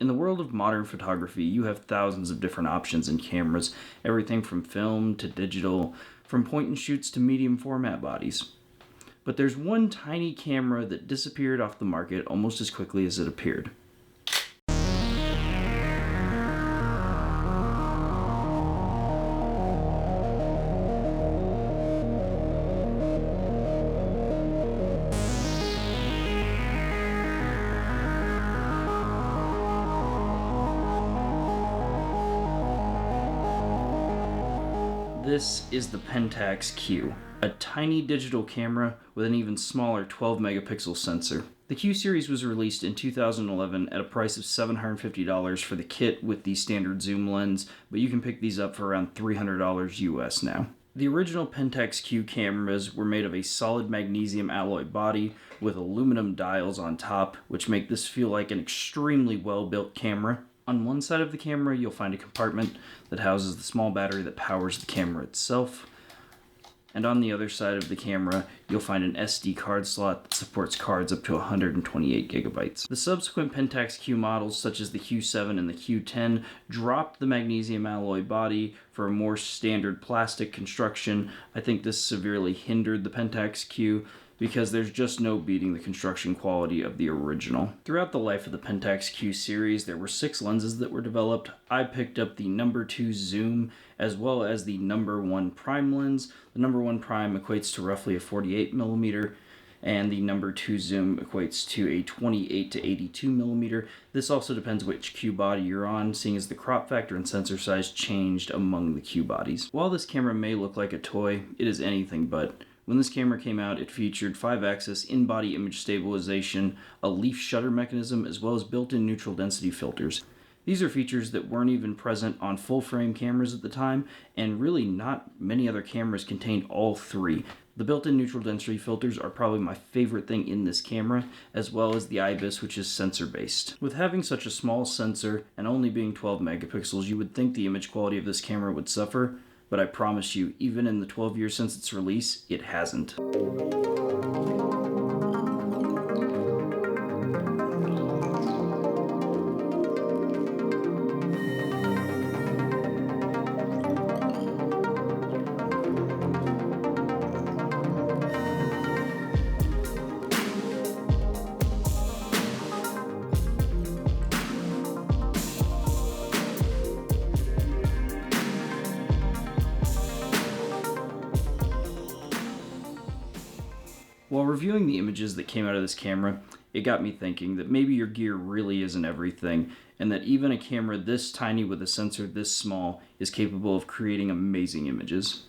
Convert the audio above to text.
In the world of modern photography, you have thousands of different options in cameras, everything from film to digital, from point and shoots to medium format bodies. But there's one tiny camera that disappeared off the market almost as quickly as it appeared. This is the Pentax Q, a tiny digital camera with an even smaller 12 megapixel sensor. The Q series was released in 2011 at a price of $750 for the kit with the standard zoom lens, but you can pick these up for around $300 US now. The original Pentax Q cameras were made of a solid magnesium alloy body with aluminum dials on top, which make this feel like an extremely well-built camera. On one side of the camera, you'll find a compartment that houses the small battery that powers the camera itself. And on the other side of the camera, you'll find an SD card slot that supports cards up to 128 gigabytes. The subsequent Pentax Q models, such as the Q7 and the Q10, dropped the magnesium alloy body for a more standard plastic construction. I think this severely hindered the Pentax Q, because there's just no beating the construction quality of the original. Throughout the life of the Pentax Q series, there were 6 lenses that were developed. I picked up the number 2 zoom as well as the number 1 prime lens. The number 1 prime equates to roughly a 48mm, and the number 2 zoom equates to a 28 to 82mm. This also depends which Q body you're on, seeing as the crop factor and sensor size changed among the Q bodies. While this camera may look like a toy, it is anything but. When this camera came out, it featured 5-axis in-body image stabilization, a leaf shutter mechanism, as well as built-in neutral density filters. These are features that weren't even present on full-frame cameras at the time, and really not many other cameras contained all 3. The built-in neutral density filters are probably my favorite thing in this camera, as well as the IBIS, which is sensor-based. With having such a small sensor and only being 12 megapixels, you would think the image quality of this camera would suffer, but I promise you, even in the 12 years since its release, it hasn't. While reviewing the images that came out of this camera, it got me thinking that maybe your gear really isn't everything, and that even a camera this tiny with a sensor this small is capable of creating amazing images.